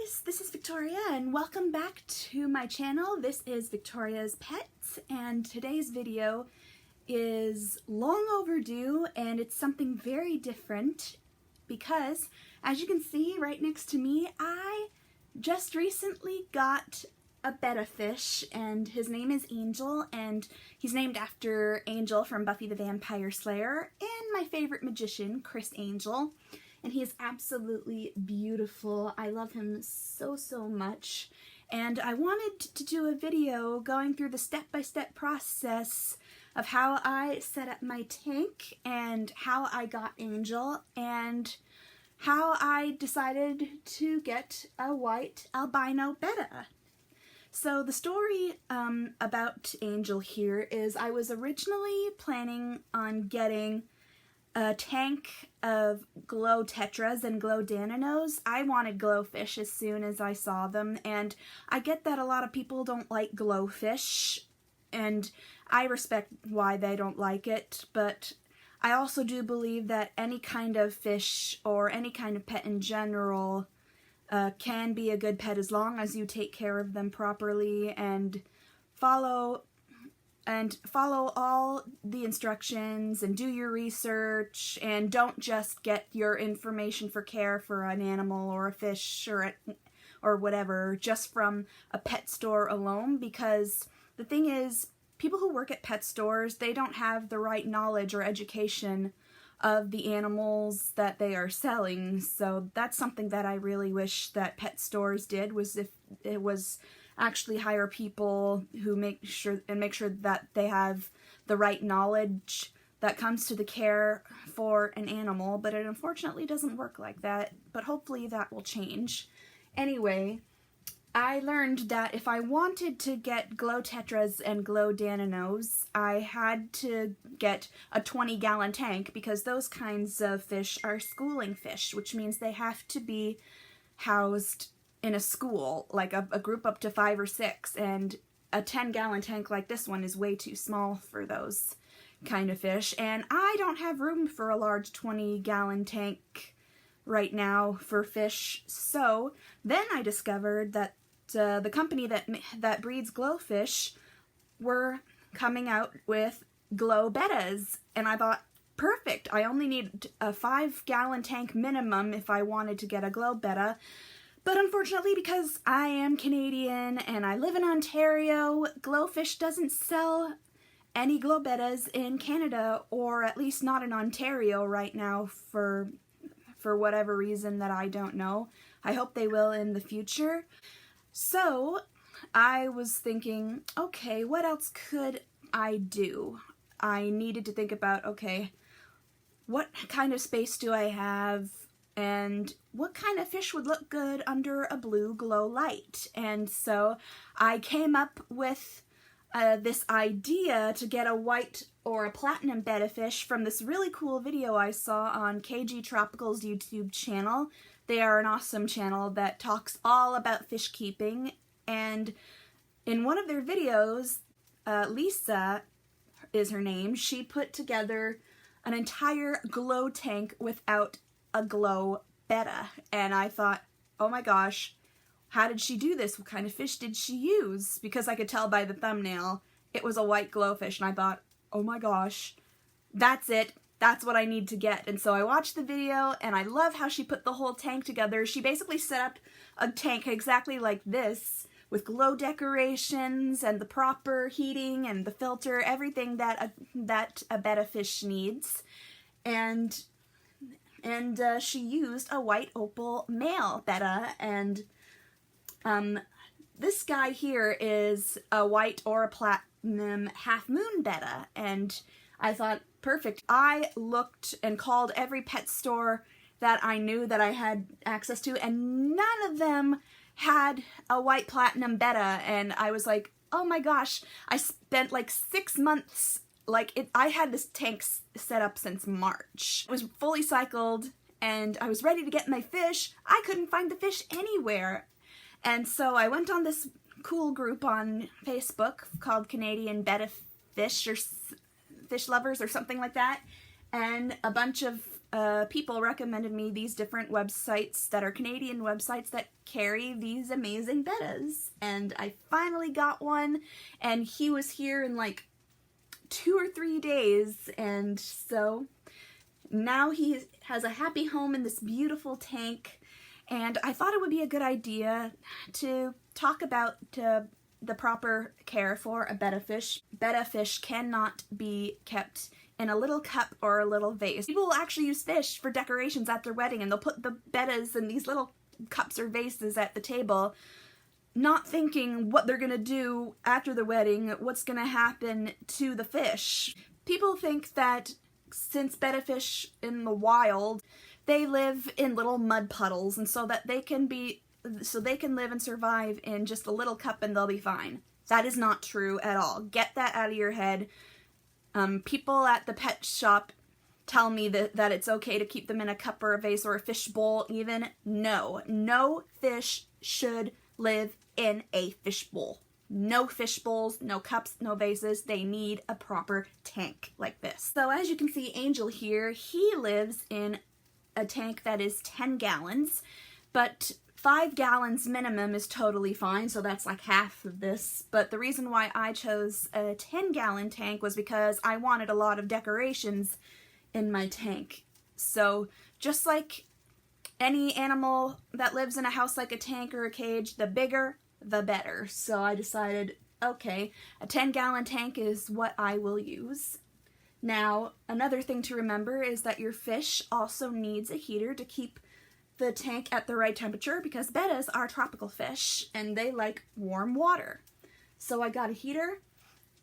guys, this is Victoria and welcome back to my channel. This is Victoria's Pets and today's video is long overdue and it's something very different because as you can see right next to me, I just recently got a Betta fish and his name is Angel and he's named after Angel from Buffy the Vampire Slayer and my favorite magician, Chris Angel. And he is absolutely beautiful. I love him so much. And I wanted to do a video going through the step-by-step process of how I set up my tank and how I got Angel and how I decided to get a white albino Betta. So the story about Angel here is I was originally planning on getting a tank of glow tetras and glow dananos. I wanted glowfish as soon as I saw them, and I get that a lot of people don't like glowfish, and I respect why they don't like it, but I also do believe that any kind of fish or any kind of pet in general can be a good pet as long as you take care of them properly and follow all the instructions and do your research and don't just get your information for care for an animal or a fish or whatever just from a pet store alone, because the thing is, people who work at pet stores, they don't have the right knowledge or education of the animals that they are selling. So that's something that I really wish that pet stores did, was if it was actually hire people who make sure that they have the right knowledge that comes to the care for an animal, but it unfortunately doesn't work like that, but hopefully that will change. Anyway, I learned that if I wanted to get glow tetras and glow dananos, I had to get a 20-gallon tank because those kinds of fish are schooling fish, which means they have to be housed in a school, like a group up to 5 or 6, and a 10-gallon tank like this one is way too small for those kind of fish, and I don't have room for a large 20-gallon tank right now for fish. So then I discovered that the company that breeds glowfish were coming out with glow bettas, and I thought, perfect, I only need a 5-gallon tank minimum if I wanted to get a glow betta. But unfortunately, because I am Canadian and I live in Ontario, Glowfish doesn't sell any glow bettas in Canada, or at least not in Ontario right now for whatever reason that I don't know. I hope they will in the future. So I was thinking, okay, what else could I do? I needed to think about, okay, what kind of space do I have? And what kind of fish would look good under a blue glow light? And so I came up with this idea to get a white or a platinum Betta fish from this really cool video I saw on KG Tropical's YouTube channel. They are an awesome channel that talks all about fish keeping, and in one of their videos, Lisa is her name, she put together an entire glow tank without a glow Betta, and I thought, oh my gosh, how did she do this? What kind of fish did she use? Because I could tell by the thumbnail it was a white glowfish, and I thought, oh my gosh, that's it, that's what I need to get. And so I watched the video and I love how she put the whole tank together. She basically set up a tank exactly like this with glow decorations and the proper heating and the filter, everything that a Betta fish needs. And she used a white opal male Betta, and this guy here is a white or a platinum half moon Betta, and I thought, perfect. I looked and called every pet store that I knew that I had access to, and none of them had a white platinum Betta, and I was like, oh my gosh, I spent like 6 months. I had this tank set up since March. It was fully cycled and I was ready to get my fish. I couldn't find the fish anywhere. And so I went on this cool group on Facebook called Canadian Betta Fish or Fish Lovers or something like that. And a bunch of people recommended me these different websites that are Canadian websites that carry these amazing Bettas. And I finally got one, and he was here in like 2 or 3 days, and so now he has a happy home in this beautiful tank. And I thought it would be a good idea to talk about the proper care for a betta fish. Betta fish cannot be kept in a little cup or a little vase. People will actually use fish for decorations at their wedding, and they'll put the bettas in these little cups or vases at the table, not thinking what they're gonna do after the wedding, what's gonna happen to the fish. People think that since betta fish in the wild, they live in little mud puddles, and so they can live and survive in just a little cup and they'll be fine. That is not true at all. Get that out of your head. People at the pet shop tell me that it's okay to keep them in a cup or a vase or a fish bowl even. No fish should live in a fish bowl. No fish bowls, no cups, no vases. They need a proper tank like this. So as you can see, Angel here, he lives in a tank that is 10 gallons, but 5 gallons minimum is totally fine, so that's like half of this. But the reason why I chose a 10-gallon tank was because I wanted a lot of decorations in my tank. So just like any animal that lives in a house like a tank or a cage, the bigger, the better. So I decided, okay, a 10-gallon tank is what I will use. Now, another thing to remember is that your fish also needs a heater to keep the tank at the right temperature, because bettas are tropical fish and they like warm water. So I got a heater,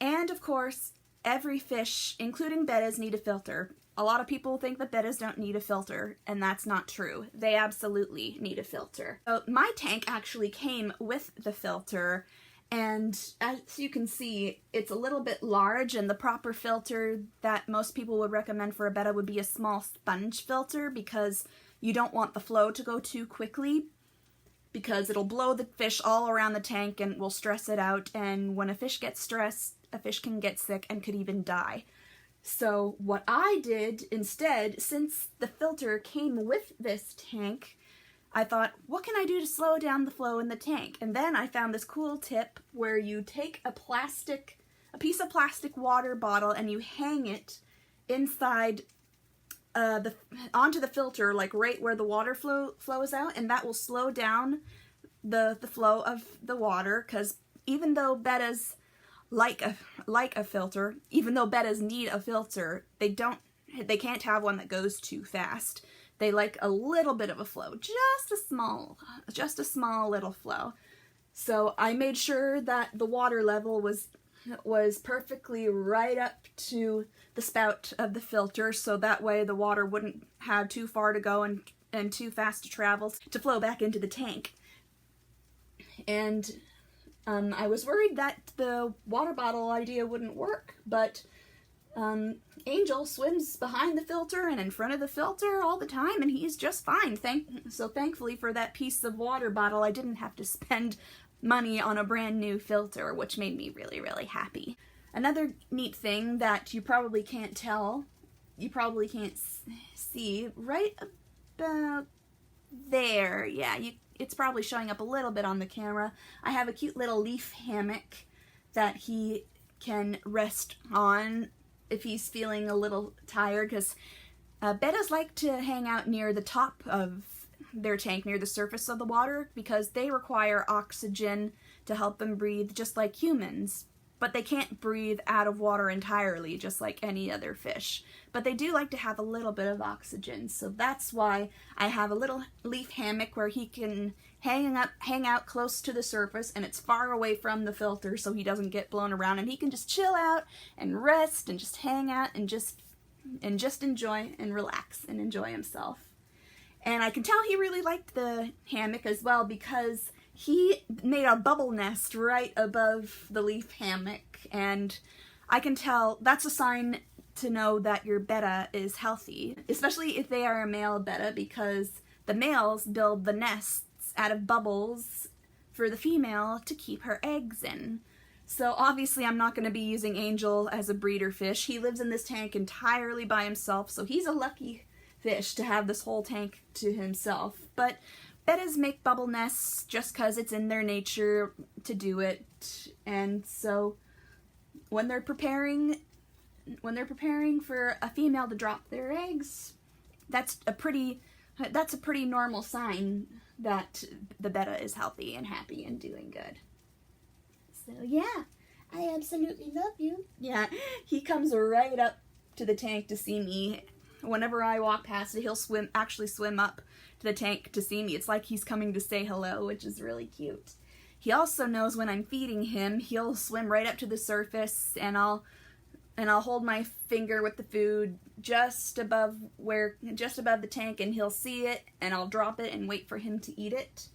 and of course every fish, including bettas, need a filter. A lot of people think that bettas don't need a filter, and that's not true. They absolutely need a filter. So my tank actually came with the filter, and as you can see, it's a little bit large, and the proper filter that most people would recommend for a betta would be a small sponge filter, because you don't want the flow to go too quickly, because it'll blow the fish all around the tank and will stress it out, and when a fish gets stressed, a fish can get sick and could even die. So what I did instead, since the filter came with this tank, I thought, what can I do to slow down the flow in the tank? And then I found this cool tip where you take a piece of plastic water bottle and you hang it inside onto the filter, like right where the water flows out, and that will slow down the flow of the water, because even though bettas like a filter, even though bettas need a filter, they can't have one that goes too fast. They like a little bit of a flow, just a small little flow. So I made sure that the water level was perfectly right up to the spout of the filter, so that way the water wouldn't have too far to go and too fast to travel to flow back into the tank. And I was worried that the water bottle idea wouldn't work, but Angel swims behind the filter and in front of the filter all the time, and he's just fine. So thankfully for that piece of water bottle, I didn't have to spend money on a brand new filter, which made me really, really happy. Another neat thing that you probably can't see, right about there, yeah, it's probably showing up a little bit on the camera. I have a cute little leaf hammock that he can rest on if he's feeling a little tired, because bettas like to hang out near the top of their tank, near the surface of the water, because they require oxygen to help them breathe just like humans. But they can't breathe out of water entirely, just like any other fish. But they do like to have a little bit of oxygen, so that's why I have a little leaf hammock where he can hang out close to the surface, and it's far away from the filter so he doesn't get blown around, and he can just chill out and rest and just hang out and just enjoy and relax and enjoy himself. And I can tell he really liked the hammock as well, because he made a bubble nest right above the leaf hammock, and I can tell that's a sign to know that your betta is healthy, especially if they are a male betta, because the males build the nests out of bubbles for the female to keep her eggs in. So obviously I'm not going to be using Angel as a breeder fish. He lives in this tank entirely by himself, so he's a lucky fish to have this whole tank to himself. But bettas make bubble nests just because it's in their nature to do it. And so when they're preparing for a female to drop their eggs, that's a pretty normal sign that the betta is healthy and happy and doing good. So yeah, I absolutely love you. Yeah, he comes right up to the tank to see me. Whenever I walk past it, he'll actually swim up to the tank to see me. It's like he's coming to say hello, which is really cute. He also knows when I'm feeding him, he'll swim right up to the surface, and I'll hold my finger with the food just above the tank, and he'll see it, and I'll drop it and wait for him to eat it,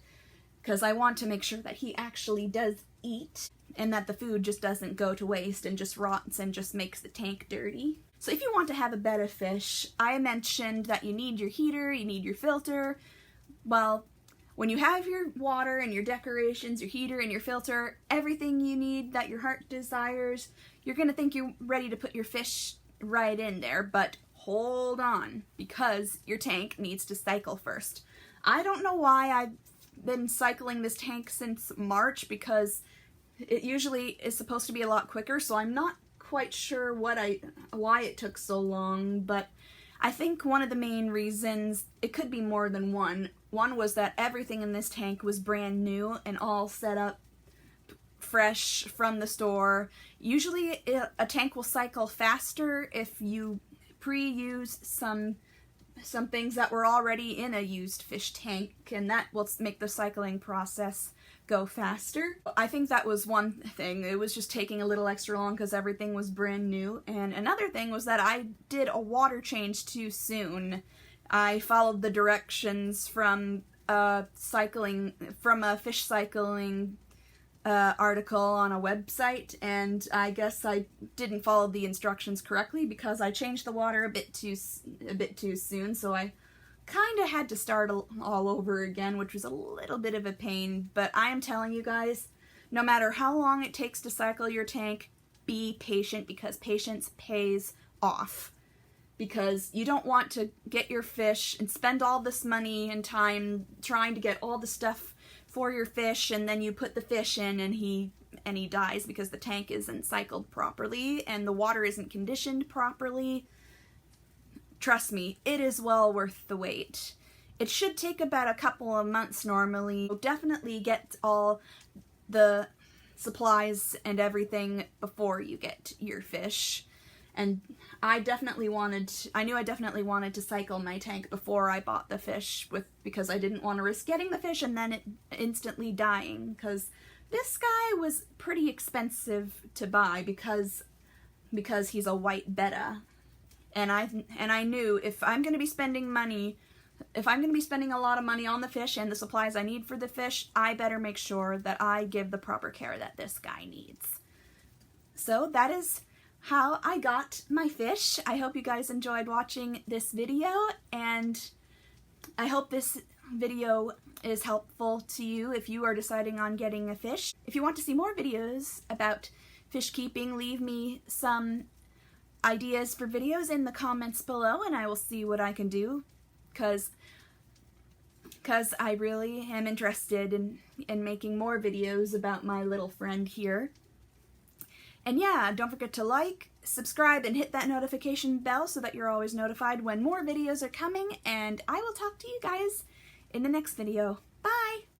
because I want to make sure that he actually does eat, and that the food just doesn't go to waste and just rots and just makes the tank dirty. So if you want to have a betta fish, I mentioned that you need your heater, you need your filter. Well, when you have your water and your decorations, your heater and your filter, everything you need that your heart desires, you're going to think you're ready to put your fish right in there, but hold on, because your tank needs to cycle first. I don't know why I've been cycling this tank since March, because it usually is supposed to be a lot quicker, so I'm not quite sure why it took so long, but I think one of the main reasons, it could be more than one. One was that everything in this tank was brand new and all set up fresh from the store. Usually a tank will cycle faster if you pre-use some things that were already in a used fish tank, and that will make the cycling process go faster. I think that was one thing. It was just taking a little extra long because everything was brand new. And another thing was that I did a water change too soon. I followed the directions from a fish cycling article on a website, and I guess I didn't follow the instructions correctly because I changed the water a bit too soon, so I kind of had to start all over again, which was a little bit of a pain. But I am telling you guys, no matter how long it takes to cycle your tank, be patient, because patience pays off. Because you don't want to get your fish and spend all this money and time trying to get all the stuff for your fish, and then you put the fish in and he dies because the tank isn't cycled properly and the water isn't conditioned properly. Trust me, it is well worth the wait. It should take about a couple of months normally. Definitely get all the supplies and everything before you get your fish. And I knew I definitely wanted to cycle my tank before I bought the fish, because I didn't want to risk getting the fish and then it instantly dying, because this guy was pretty expensive to buy because he's a white betta. And I knew if I'm going to be spending a lot of money on the fish and the supplies I need for the fish, I better make sure that I give the proper care that this guy needs. So that is how I got my fish. I hope you guys enjoyed watching this video, and I hope this video is helpful to you if you are deciding on getting a fish. If you want to see more videos about fish keeping, leave me some ideas for videos in the comments below, and I will see what I can do, because I really am interested in making more videos about my little friend here. And yeah, don't forget to like, subscribe, and hit that notification bell so that you're always notified when more videos are coming, and I will talk to you guys in the next video. Bye!